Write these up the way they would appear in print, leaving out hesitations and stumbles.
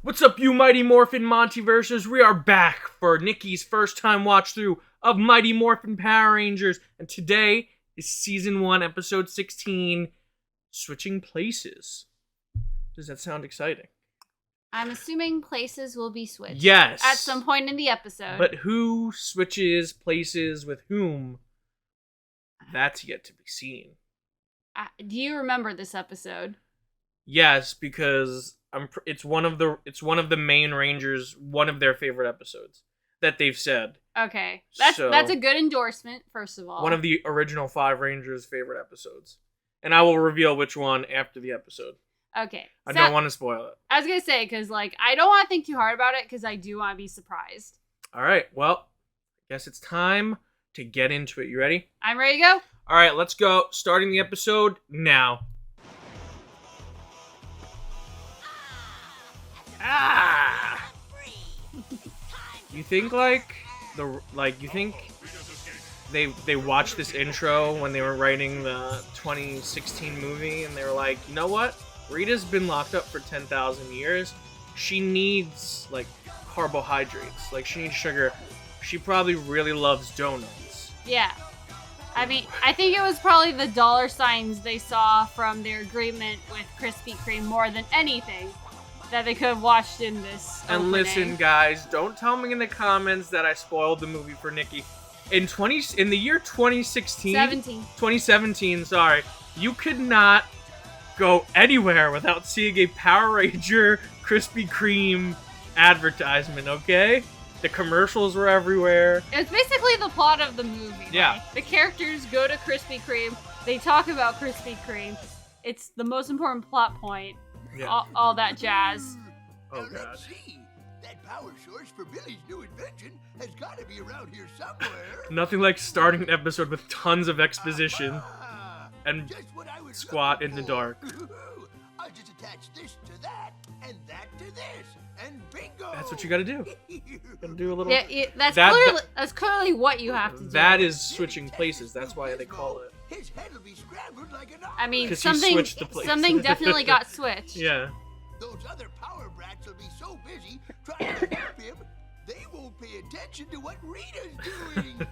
What's up, you Mighty Morphin Montyversers? We are back for Nicki's first time watch through of Mighty Morphin Power Rangers, and today is Season 1, Episode 16, Switching Places. Does that sound exciting? I'm assuming places will be switched. Yes. At some point in the episode. But who switches places with whom? That's yet to be seen. Do you remember this episode? Yes, because it's one of the main Rangers, one of their favorite episodes that they've said. Okay, that's a good endorsement. First of all, one of the original 5 Rangers' favorite episodes, and I will reveal which one after the episode. Okay, I don't want to spoil it. I was gonna say because I don't want to think too hard about it because I do want to be surprised. All right, well, I guess it's time to get into it. You ready? I'm ready to go. All right, let's go. Starting the episode now. You think they watched this intro when they were writing the 2016 movie and they were like, you know what? Rita's been locked up for 10,000 years. She needs carbohydrates. She needs sugar. She probably really loves donuts. Yeah. I mean, I think it was probably the dollar signs they saw from their agreement with Krispy Kreme more than anything that they could have watched in this And opening. listen, guys, don't tell me in the comments that I spoiled the movie for Nicki. In the year 2017, sorry, you could not go anywhere without seeing a Power Ranger Krispy Kreme advertisement, okay? The commercials were everywhere. It's basically the plot of the movie. Yeah. The characters go to Krispy Kreme. They talk about Krispy Kreme. It's the most important plot point. Yeah. All that jazz. Oh, God. Let's see. That power source for Billy's new invention has got to be around here somewhere. Nothing like starting an episode with tons of exposition and Squatt in the dark. I just attach this to that, and that to this, and bingo. That's what you gotta do. Gotta do a little. Yeah, that's clearly what you have to do. That is switching places. That's why they call it. His head will be scrambled like an I mean, 'Cause you something switched the places. definitely got switched. Yeah. Those other power brats will be so busy trying to help him, they won't pay attention to what Rita's doing.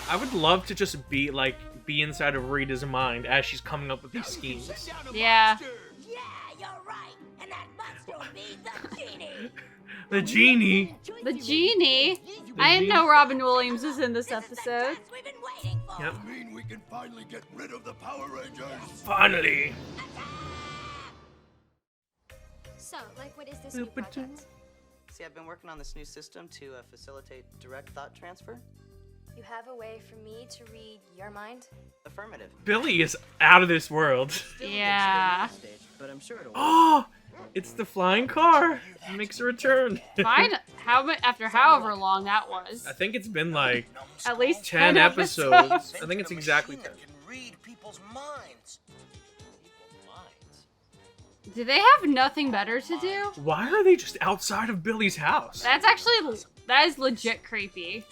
I would love to just be inside of Rita's mind as she's coming up with these schemes. Yeah. Yeah, you're right. And that monster would be the Genie. The Genie. The Genie. I didn't know Robin Williams was in this episode. We've been waiting for. Yep. I mean, we can finally get rid of the Power Rangers. Finally. So, what is this new project? See, I've been working on this new system to facilitate direct thought transfer. You have a way for me to read your mind? Affirmative. Billy is out of this world. Yeah. Stage, but I'm sure it'll work. Oh, it's the flying car. It makes a return. Fine. After however long that was. I think it's been At least 10 episodes. I think it's exactly 10. Can read people's minds. Do they have nothing better to do? Why are they just outside of Billy's house? That is legit creepy.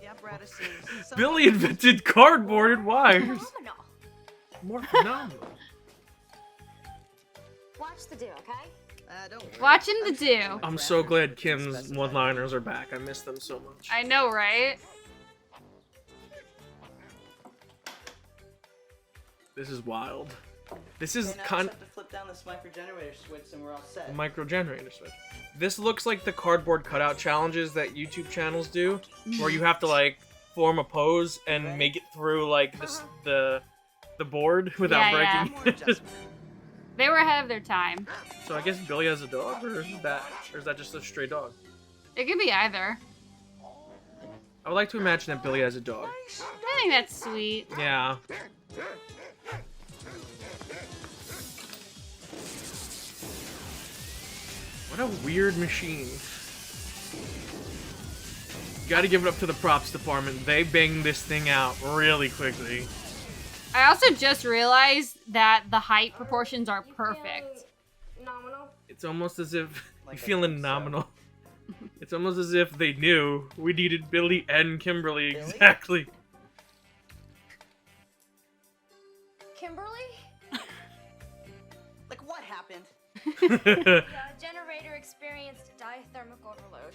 The apparatus is Billy invented cardboard and wires. Phenomenal. More phenomenal. Watch the do, okay? don't worry. Watching the do. I'm so glad Kim's one-liners are back. I miss them so much. I know, right? This is wild. This is Okay, now I kind just have to flip down this micro-generator switch and we're all set. micro generator switch. This looks like the cardboard cutout challenges that YouTube channels do, where you have to form a pose and make it through the board without Yeah, More breaking. adjustment. They were ahead of their time. So I guess Billy has a dog, or is that just a stray dog? It could be either. I would like to imagine that Billy has a dog. I think that's sweet. Yeah. What a weird machine. Gotta give it up to the props department. They banged this thing out really quickly. I also just realized that the height proportions are perfect. Nominal. It's almost as if Like you I feeling think so. nominal. It's almost as if they knew we needed Billy and Kimberly Billy? exactly. Kimberly? Like, what happened? The generator experienced diathermic overload.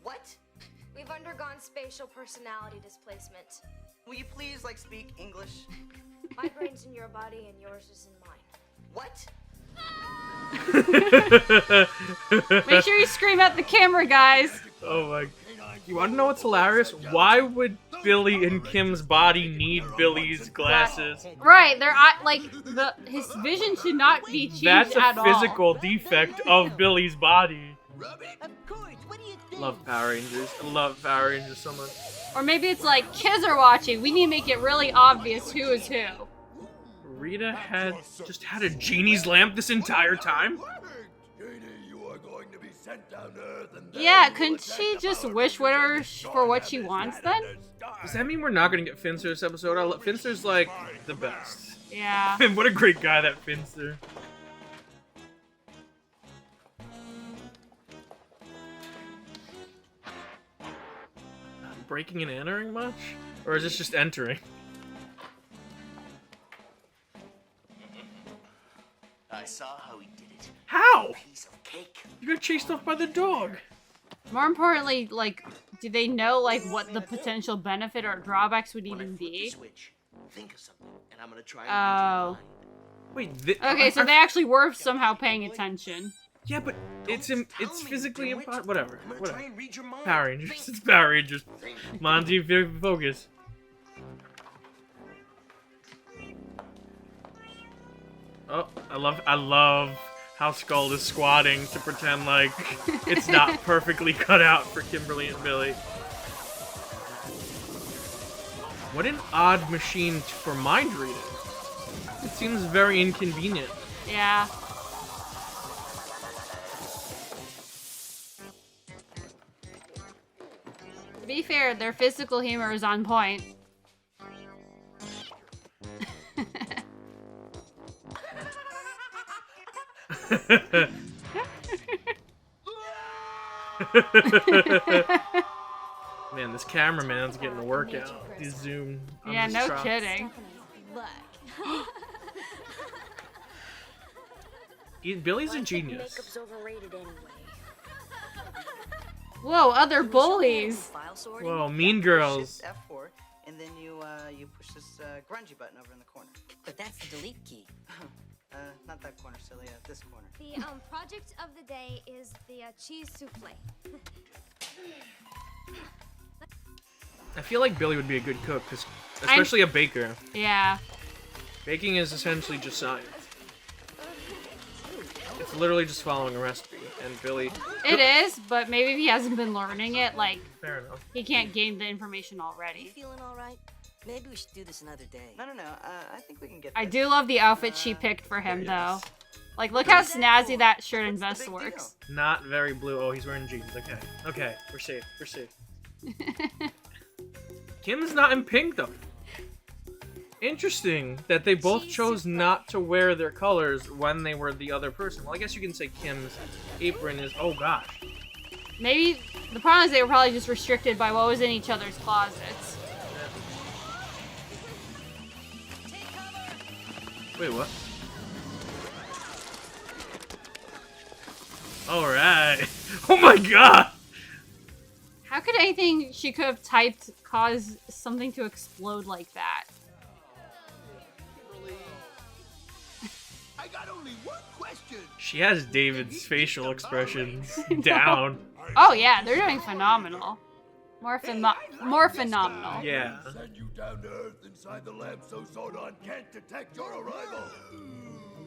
What? We've undergone spatial personality displacement. Will you please, like, speak English? My brain's in your body and yours is in mine. What? Make sure you scream at the camera, guys. Oh my. You want to know what's hilarious? Why would Billy and Kim's body need Billy's glasses? Right, they're like his vision should not be changed That's a at all. physical defect of Billy's body. Of course, what do you think? Love Power Rangers. I love Power Rangers so much. Or maybe it's like kids are watching. We need to make it really obvious who is who. Rita just had a genie's lamp this entire time? Genie, you are going to be sent down to Earth and Yeah, couldn't she just wish for what she wants then? Does that mean we're not gonna get Finster this episode? Finster's like the best. Yeah. And what a great guy that Finster. Breaking and entering much? Or is this just entering? I saw how he did it. How? Piece of cake. You got chased off by the dog. More importantly, like, do they know like what the potential benefit or drawbacks would When I even flip the be? switch, think of something, and I'm gonna try and read your mind. Wait, Okay, so they actually were somehow paying attention. Yeah, but it's Don't tell it's me, physically dimwit. impossible. Whatever. I'm gonna Whatever. try and read your mind. Power Rangers. It's Power Rangers. Monty, focus. Oh, I love how Skull is squatting to pretend like it's not perfectly cut out for Kimberly and Billy. What an odd machine for mind reading. It seems very inconvenient. Yeah. To be fair, their physical humor is on point. Man, this cameraman's getting a workout. He's zoomed. On Yeah, this no truck. kidding. Billy's a genius. Makeup's overrated anyway. Whoa, other bullies. File sorting? Whoa, Mean Girls. Shift F4, and then you push this grungy button over in the corner. But that's the delete key. Not that corner, silly. This corner. The project of the day is the cheese souffle. I feel like Billy would be a good cook, especially a baker. Yeah. Baking is essentially just science. It's literally just following a recipe, and Billy... It is, but maybe if he hasn't been learning it, like, Fair enough. he can't gain the information You already. feeling all right? Maybe we should do this another day. No. I think we can get. I this. do love the outfit she picked for him, though. Like, look how snazzy that shirt and What's the vest big works. Not very blue. Oh, he's wearing jeans. Okay. Okay, we're safe. We're safe. Kim's not in pink, though. Interesting that they both chose not to wear their colors when they were the other person. Well, I guess you can say Kim's apron is... Oh, gosh. Maybe the problem is they were probably just restricted by what was in each other's closets. Wait, what? Alright. Oh my god! How could anything she could have typed cause something to explode like that? I got only one question. She has David's facial expressions down. Oh yeah, they're doing phenomenal. More phenomenal. Yeah. Send you down to Earth inside the lamp so Zordon can't detect your arrival.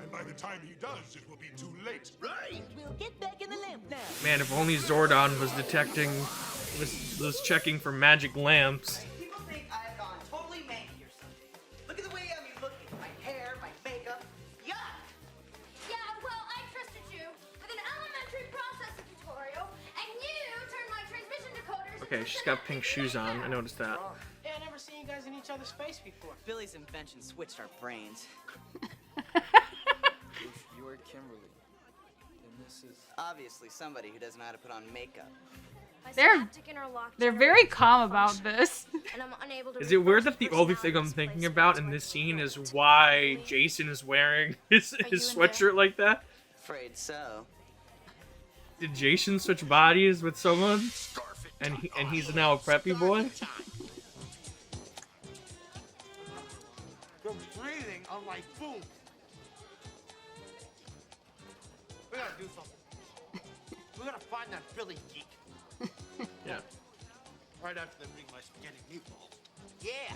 And by the time he does, it will be too late. Right? We'll get back in the lamp now. Man, if only Zordon was detecting, was checking for magic lamps. People think I've gone totally manky or something. Look at the way I'm looking. My hair, my makeup. Yuck! Yeah, well, I trusted you with an elementary processing tutorial, and you turned my transmission decoders. Okay, she's got pink shoes on. I noticed that. Yeah, I never seen you guys in each other's face before. Billy's invention switched our brains. If you're Kimberly, then this is... Obviously somebody who doesn't know how to put on makeup. My They're synaptic interlock very generates calm about malfunction, this. and I'm unable to Is it weird that reverse the only thing I'm personalities thinking placed about in into this a scene is component? why Jason is wearing his you in sweatshirt like that? Afraid so. Did Jason switch bodies with someone? And he's now a preppy boy? You're breathing on my food. We gotta do something. We gotta find that Billy geek. Yeah. Right after they bring my spaghetti meatball. Yeah.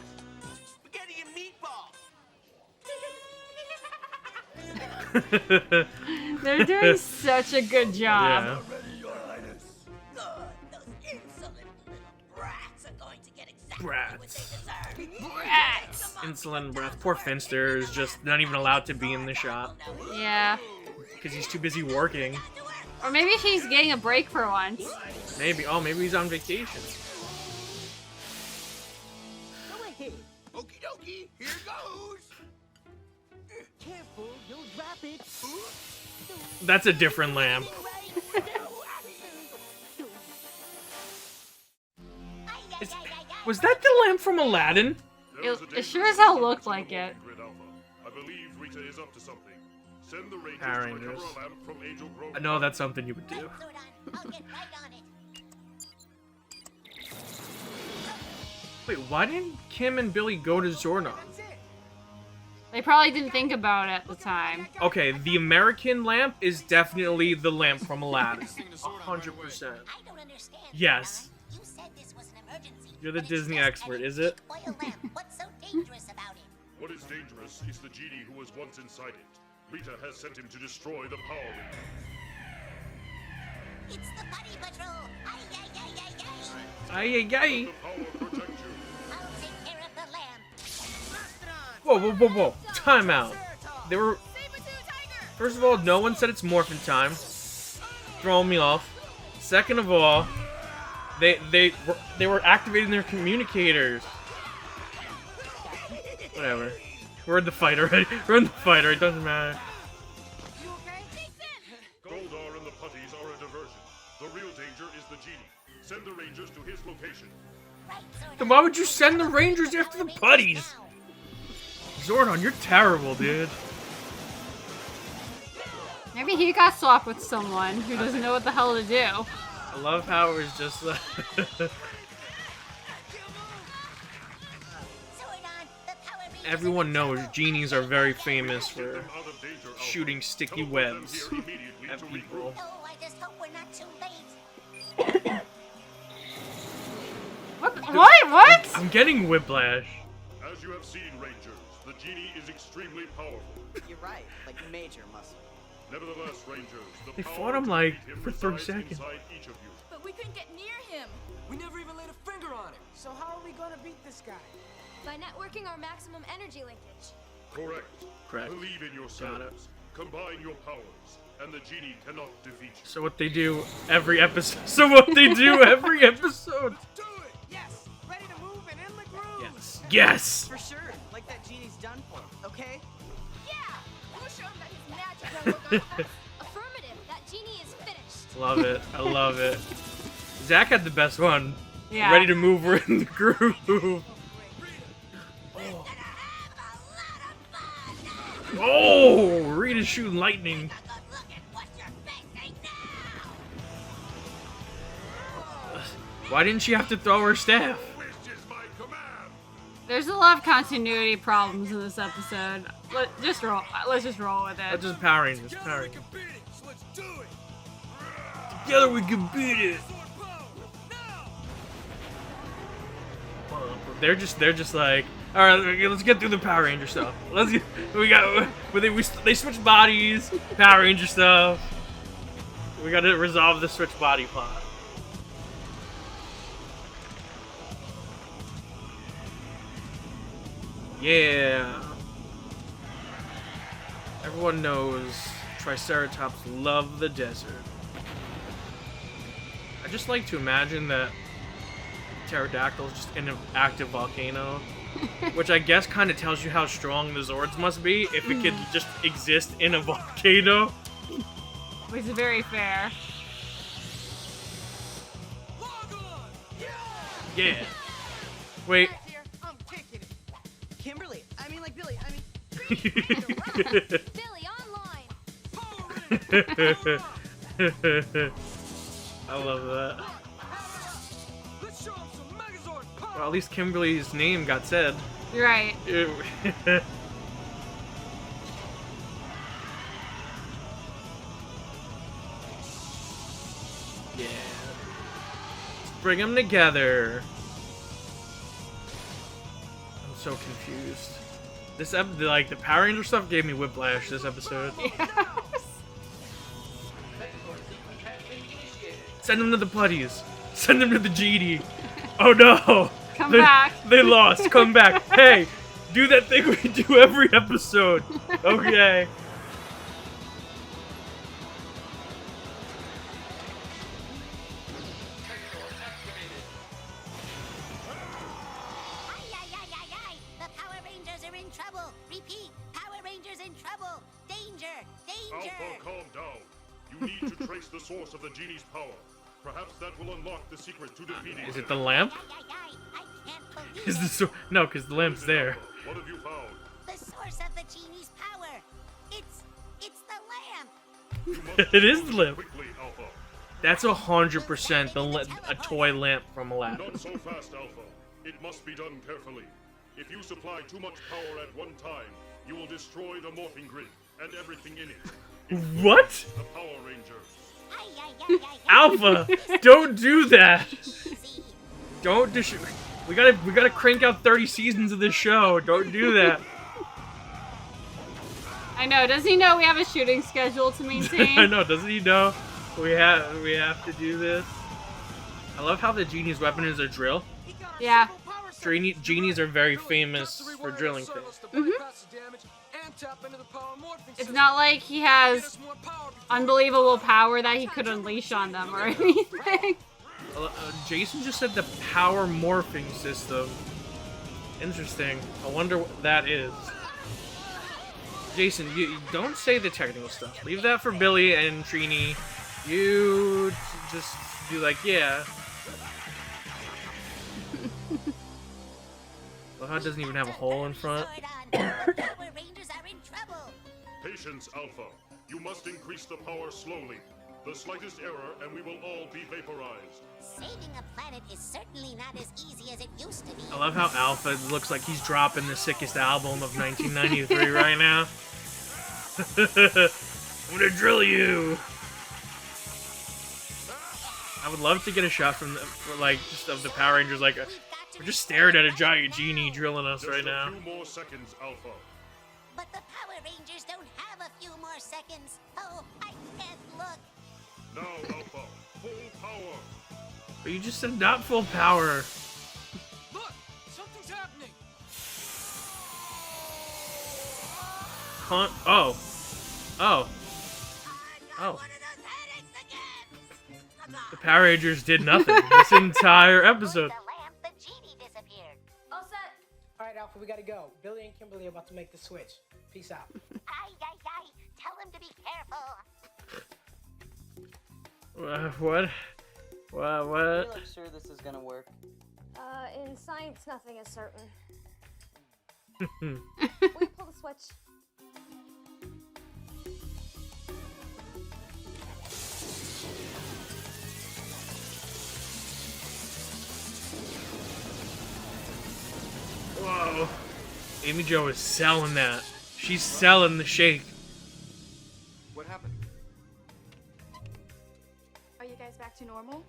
Spaghetti and meatball. They're doing such a good job. Ready, Your Highness. Good. Those insolent little brats are going to get exactly Brats. what they deserve. Brats. Insulin breath. Poor Finster is just not even allowed to be in the shop. Yeah. Because he's too busy working. Or maybe he's getting a break for once. Maybe. Oh, maybe he's on vacation. Go ahead. Okie dokie, here goes. Careful, you'll drop it. That's a different lamp. Was that the lamp from Aladdin? It sure as hell looked like it. I believe Rita is up to something. Send the Rangers Power to Rangers. recover a lamp from Angel Grove. I know that's something you would do. Zordon, I'll get right on it. Wait, why didn't Kim and Billy go to Zordon? They probably didn't think about it at the time. Okay, the American lamp is definitely the lamp from Aladdin. 100%. I don't understand. Yes. You said this was an emergency. You're the but it's Disney just expert, an is it? oil lamp. What's so dangerous about it? What is dangerous is the Genie who was once inside it. Rita has sent him to destroy the Power Rangers. It's the Buddy Patrol. Ay, ay, ay, ay, ay. Ay, ay, ay. The power protect you. I'll take care of the lamp. Whoa, whoa, whoa, whoa. Time out. They were... First of all, no one said it's morphin time. Throwing me off. Second of all, they were activating their communicators. Whatever. We're in the fight already. We're in the fight already. It doesn't matter. Goldar and the putties are a diversion. The real danger is the Genie. Send the Rangers to his location. Right, Zordon. Then why would you send the Rangers after the putties? Zordon, you're terrible, dude. Maybe he got swapped with someone who doesn't know what the hell to do. I love how it was just like... Zordon, the Power Rangers Everyone knows genies are very famous Get for them out of danger, Alpha. shooting sticky Teleport them webs here immediately at to people. regroup. Oh, I just hope we're not too late. What? I'm getting whiplash. As you have seen, Rangers, the Genie is extremely powerful. You're right, like major muscle. Nevertheless, Rangers, the They power fought him, to like, defeat him for 30 resides seconds. inside each of you. But we couldn't get near him We never even laid a finger on him. So how are we gonna beat this guy? by networking our maximum energy linkage. Correct. Correct. Believe in yourselves. Combine your powers, and the Genie cannot defeat you. So what they do every episode. So what they do every episode. Do it! Yes! Ready to move and in the groove! Yes. Yes. For sure, like that Genie's done for, okay? Yeah! We'll show him that his magic won't work on us. Affirmative, that Genie is finished. Love it. I love it. Zack had the best one. Yeah. Ready to move. We're in the groove. Oh, Rita's shooting lightning. Why didn't she have to throw her staff? Which is my command. There's a lot of continuity problems in this episode. Let's just roll with it. That's just Power Rangers. Power Rangers. Beat it! So let's do it! Together we can beat it. They're just like, all right, okay, let's get through the Power Ranger stuff. They switch bodies, Power Ranger stuff. We gotta resolve the switch body plot. Yeah. Everyone knows Triceratops love the desert. I just like to imagine that Pterodactyl is just in an active volcano, which I guess kind of tells you how strong the Zords must be if it could just exist in a volcano. Which is very fair. Yeah. Wait. Back here, I'm kicking it. Kimberly. I mean, like Billy. I mean, Billy online. Power Rangers. I love that. Let's show 'em some Megazord power. Well, at least Kimberly's name got said. Right. Yeah. Let's bring them together. I'm so confused. This like the Power Ranger stuff gave me whiplash this episode. Send them to the putties. Send them to the Genie. Oh no! Come back. They lost. Come back. Hey, do that thing we do every episode. Okay. Ay, ay, ay, ay, ay. The Power Rangers are in trouble. Repeat, Power Rangers in trouble. Danger, danger. Alpha, calm down. You need to trace the source of the Genie's power. Perhaps that will unlock the secret to defeating Is him. it the lamp? Ay, ay, ay. I can't believe Is it. the no? Because the lamp's there. What have you found? The source of the genie's power. It's the lamp. You must It is the lamp. quickly, Alpha. That's 100% a toy lamp from Aladdin. Not so fast, Alpha. It must be done carefully. If you supply too much power at one time, you will destroy the morphing grid and everything in it. What? The Power Rangers. Ay, ay, ay, ay, ay. Alpha, don't do that. Easy. Don't we gotta crank out 30 seasons of this show. Don't do that. I know. Does he know we have a shooting schedule to maintain? I know. Doesn't he know we have to do this? I love how the Genie's weapon is a drill. He got our Yeah. simple power set. Genies are very Billy, famous just to for rewire drilling the circuits things. to bypass the damage and tap into the power morphing It's system. not like he Get has us more power before unbelievable power that he could unleash on them or anything. Jason just said the power morphing system. Interesting. I wonder what that is. Jason, you don't say the technical stuff. Leave that for Billy and Trinie. You just be like, yeah. Well, how it doesn't even have a hole in front. Sword on. The Power Rangers are in trouble. Patience, Alpha. You must increase the power slowly. The slightest error, and we will all be vaporized. Saving a planet is certainly not as easy as it used to be. I love how Alpha looks like he's dropping the sickest album of 1993 right now. I'm gonna drill you. I would love to get a shot from just of the Power Rangers, like we're just staring at a giant Genie drilling us Just right now. a few more seconds, Alpha. But the Power Rangers don't have a few more seconds. Oh, I can't look. Now, Alpha, full power. But you just said not full power. Look, something's happening. Oh. Oh. Oh. One of those headaches again. The Power Rangers did nothing this entire episode. The lamp, the genie disappeared. All set. All right, Alpha, we gotta go. Billy and Kimberly are about to make the switch. Peace out. Ay, ay, ay. Tell him to be careful. What? I What? feel like sure this is gonna work. In science, nothing is certain. Hmm. Will you pull the switch? Whoa. Amy Jo is selling that. She's selling the shake. What happened? Are you guys back to normal?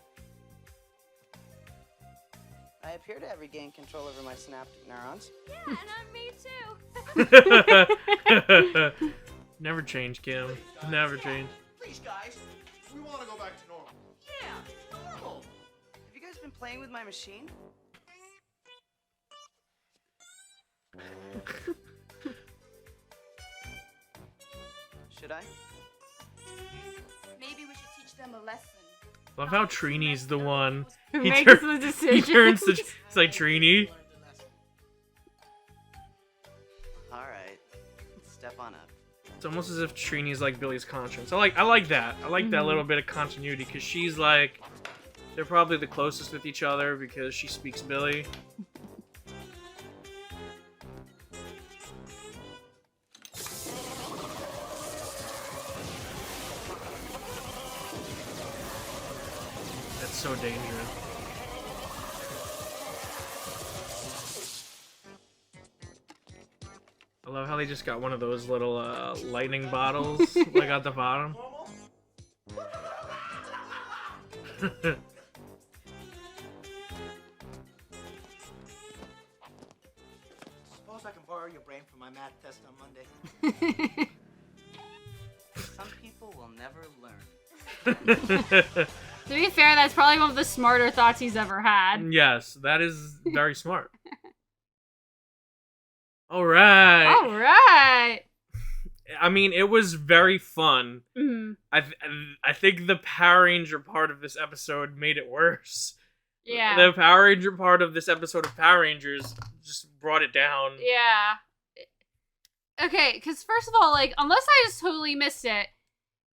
I appear to have regained control over my synaptic neurons. Yeah, and me too. Never change, Kim. Never change. Please, guys. We want to go back to normal. Yeah, normal. Have you guys been playing with my machine? Should I? Maybe we should teach them a lesson. Love how Trinie's the one. Who He makes tur- the He decisions. turns to. It's like Trinie. All right. Step on up. It's almost as if Trinie's like Billy's conscience. I like that. I like that little bit of continuity because she's like, They're probably the closest with each other because she speaks Billy. That's so dangerous. I love how they just got one of those little lightning bottles like at the bottom. Suppose I can borrow your brain for my math test on Monday. Some people will never learn. To be fair, that's probably one of the smarter thoughts he's ever had. Yes, that is very smart. All right. All right. I mean, it was very fun. Mm-hmm. I think the Power Ranger part of this episode made it worse. Yeah. The Power Ranger part of this episode of Power Rangers just brought it down. Yeah. Okay, because first of all, like, unless I just totally missed it,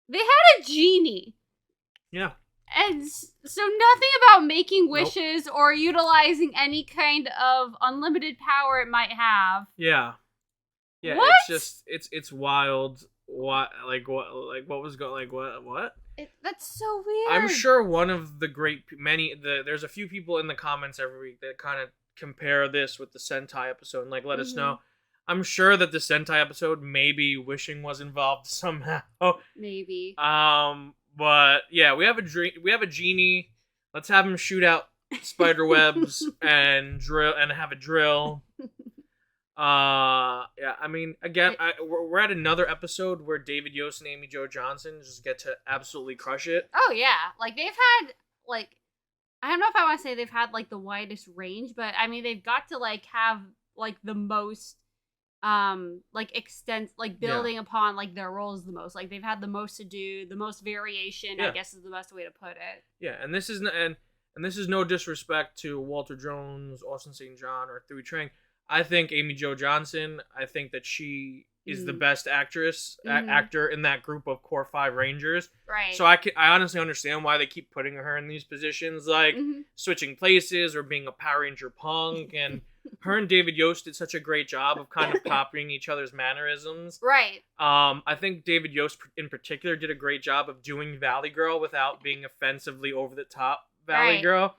they had a genie. Yeah. And so nothing about making wishes or utilizing any kind of unlimited power it might have. Yeah. Yeah, What? it's just it's wild. What what was going what? That's so weird. I'm sure one of the there's a few people in the comments every week that kind of compare this with the Sentai episode and like let us know. I'm sure that the Sentai episode maybe wishing was involved somehow. Maybe. But yeah, we have a genie. Let's have him shoot out spider webs and have a drill. Yeah, I mean, again, we're at another episode where David Yost and Amy Jo Johnson just get to absolutely crush it. Oh yeah, like they've had like, I don't know if I want to say they've had like the widest range, but I mean they've got to like have like the most building upon like their roles the most. Like they've had the most to do, the most variation, I guess is the best way to put it. Yeah, and this is no disrespect to Walter Jones, Austin St. John, or Thuy Trang. I think Amy Jo Johnson, I think that she is the best actor in that group of core 5 Rangers. Right. So I honestly understand why they keep putting her in these positions, like switching places or being a Power Ranger punk. And her and David Yost did such a great job of kind of copying each other's mannerisms. Right. I think David Yost in particular did a great job of doing Valley Girl without being offensively over the top Valley Girl.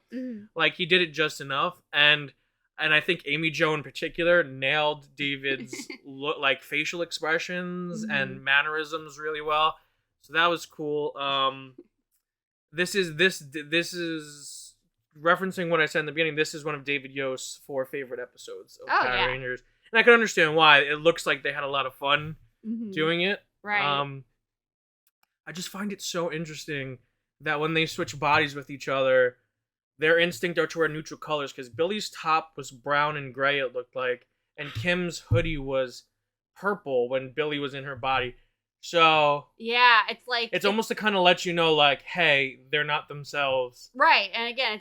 Like he did it just enough. And I think Amy Jo in particular nailed David's facial expressions and mannerisms really well. So that was cool. This is referencing what I said in the beginning. This is one of David Yost's 4 favorite episodes of Power Rangers, and I can understand why. It looks like they had a lot of fun doing it. Right. I just find it so interesting that when they switch bodies with each other, their instinct are to wear neutral colors, because Billy's top was brown and gray, it looked like, and Kim's hoodie was purple when Billy was in her body. So yeah, it's almost to kind of let you know, like, hey, they're not themselves. Right, and again,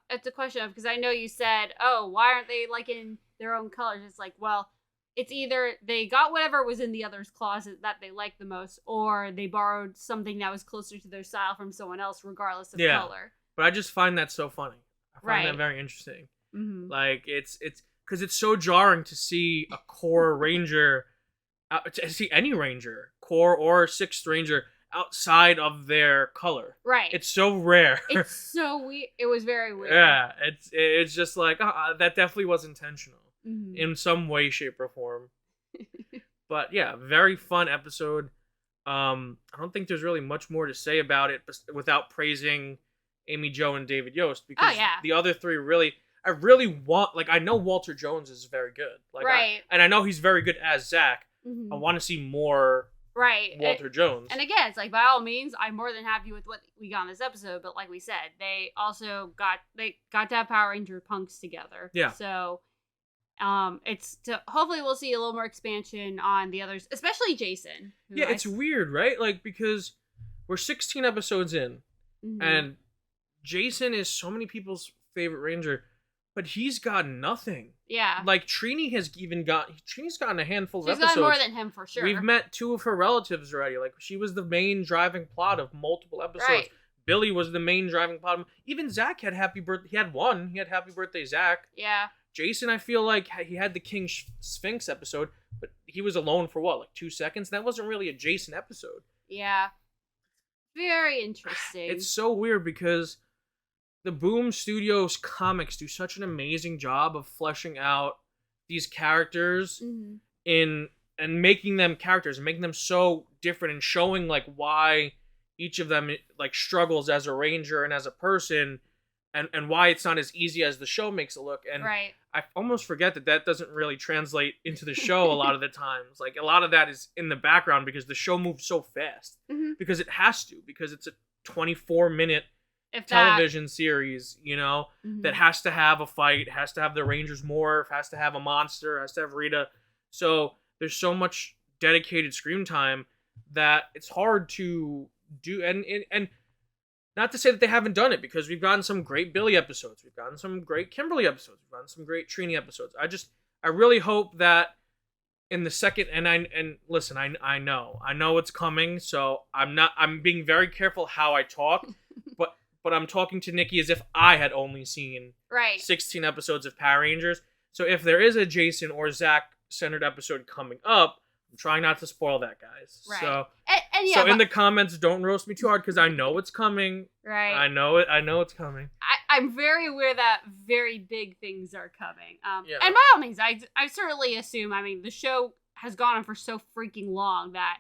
it's a question of, because I know you said, oh, why aren't they like in their own colors? It's like, well, it's either they got whatever was in the other's closet that they liked the most, or they borrowed something that was closer to their style from someone else, regardless of color. But I just find that so funny. I find that very interesting. Like, it's because it's so jarring to see a core ranger, to see any ranger, core or 6th ranger, outside of their color. Right. It's so rare. It's so weird. It was very weird. Yeah, it's just like, that definitely was intentional in some way, shape, or form. But yeah, very fun episode. I don't think there's really much more to say about it without praising Amy Jo and David Yost, because the other 3 really, I really want, like, I know Walter Jones is very good. Like, right. And I know he's very good as Zack. I want to see more Walter Jones. And again, it's like, by all means, I'm more than happy with what we got in this episode, but like we said, they also got to have Power Ranger punks together. Yeah. So, hopefully we'll see a little more expansion on the others, especially Jason. Yeah, it's weird, right? Like, because we're 16 episodes in, and Jason is so many people's favorite Ranger, but he's got nothing. Yeah. Like, Trini's gotten a handful of episodes. She's gotten more than him, for sure. We've met 2 of her relatives already. Like, she was the main driving plot of multiple episodes. Right. Billy was the main driving problem. Even Zack had happy birthday. He had one. He had Happy Birthday, Zack. Yeah. Jason, I feel like he had the King Sphinx episode, but he was alone for what, like 2 seconds? That wasn't really a Jason episode. Yeah. Very interesting. It's so weird because the Boom Studios comics do such an amazing job of fleshing out these characters and making them characters and making them so different and showing like why each of them like struggles as a ranger and as a person and why it's not as easy as the show makes it look. And right. I almost forget that doesn't really translate into the show a lot of the times. Like a lot of that is in the background because the show moves so fast because it has to, because it's a 24-minute television series, you know, that has to have a fight, has to have the Rangers morph, has to have a monster, has to have Rita. So there's so much dedicated screen time that it's hard to do. And not to say that they haven't done it, because we've gotten some great Billy episodes, we've gotten some great Kimberly episodes, we've gotten some great Trinie episodes. I really hope that in the second, and listen, I know it's coming, so I'm being very careful how I talk, but I'm talking to Nicki as if I had only seen 16 episodes of Power Rangers. So if there is a Jason or Zack centered episode coming up, I'm trying not to spoil that, guys. Right. So, yeah, in the comments, don't roast me too hard because I know it's coming. Right. I know it's coming. I'm very aware that very big things are coming. Yeah. And by all means, I certainly assume, I mean, the show has gone on for so freaking long that,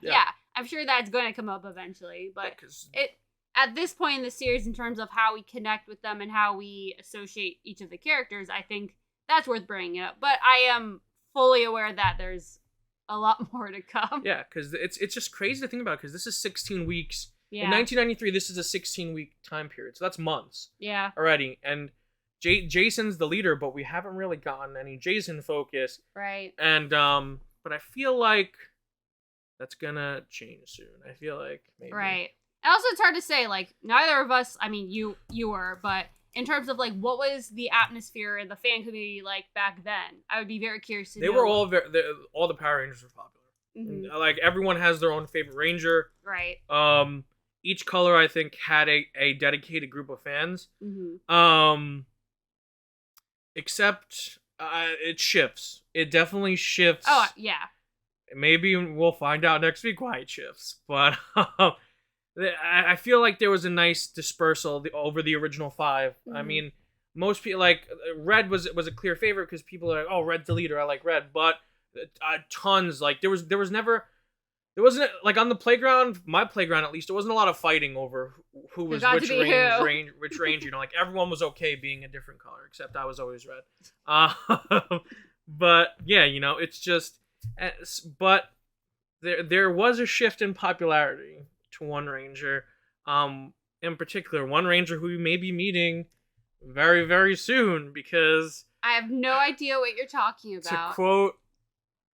I'm sure that's going to come up eventually. But at this point in the series, in terms of how we connect with them and how we associate each of the characters, I think that's worth bringing up. But I am fully aware that there's a lot more to come. Yeah, because it's just crazy to think about, because this is 16 weeks. Yeah. In 1993, this is a 16-week time period, so that's months. Yeah. Already, and Jason's the leader, but we haven't really gotten any Jason focus. Right. And but I feel like that's gonna change soon. I feel like maybe. Right. And also, it's hard to say, like, neither of us, I mean, you were, but in terms of, like, what was the atmosphere and the fan community like back then? I would be very curious to know. They were all all the Power Rangers were popular. Like, everyone has their own favorite Ranger. Right. Each color, I think, had a dedicated group of fans. Except, it shifts. It definitely shifts. Oh, yeah. Maybe we'll find out next week why it shifts. But I feel like there was a nice dispersal over the original 5. I mean, most people, like, Red was a clear favorite because people are like, oh, Red's the leader, I like Red. But tons, like, there wasn't, like, on the playground, my playground at least, there wasn't a lot of fighting over who was which range, you know, like, everyone was okay being a different color, except I was always Red. But, yeah, you know, it's just, but there was a shift in popularity to one Ranger, in particular, one Ranger who we may be meeting very, very soon, because I have no idea what you're talking about. To quote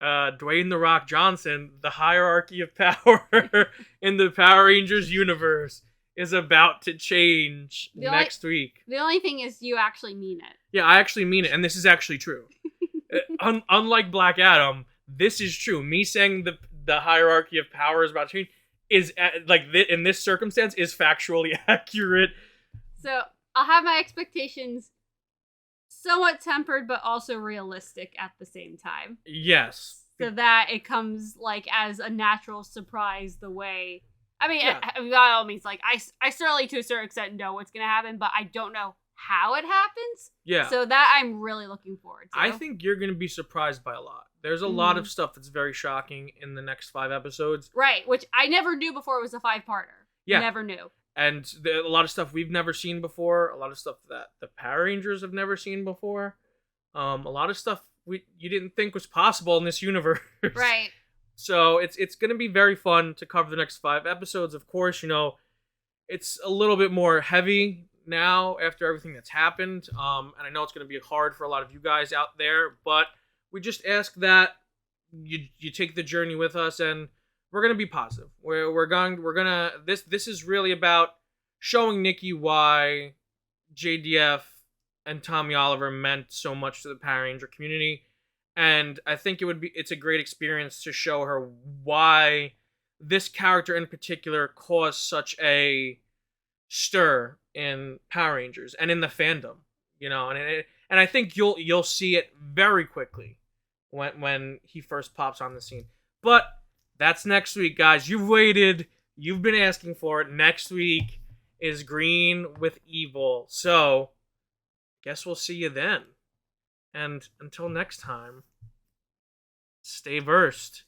Dwayne "The Rock" Johnson, the hierarchy of power in the Power Rangers universe is about to change next week. The only thing is you actually mean it. Yeah, I actually mean it, and this is actually true. Unlike Black Adam, this is true. Me saying the hierarchy of power is about to change is, like, in this circumstance, is factually accurate. So I'll have my expectations somewhat tempered, but also realistic at the same time. Yes. So that it comes, like, as a natural surprise the way... I mean, by all means, like, I certainly, to a certain extent, know what's going to happen, but I don't know how it happens. Yeah. So that I'm really looking forward to. I think you're going to be surprised by a lot. There's a lot of stuff that's very shocking in the next 5 episodes. Right, which I never knew before it was a 5-parter. Yeah. Never knew. And a lot of stuff we've never seen before. A lot of stuff that the Power Rangers have never seen before. A lot of stuff you didn't think was possible in this universe. Right. So it's going to be very fun to cover the next 5 episodes. Of course, you know, it's a little bit more heavy now after everything that's happened. And I know it's going to be hard for a lot of you guys out there, but we just ask that you take the journey with us, and we're going to be positive. This is really about showing Nicki why JDF and Tommy Oliver meant so much to the Power Ranger community. And I think it's a great experience to show her why this character in particular caused such a stir in Power Rangers and in the fandom, and I think you'll see it very quickly when he first pops on the scene. But that's next week, guys. You've waited. You've been asking for it. Next week is Green with Evil. So, guess we'll see you then. And until next time, stay versed.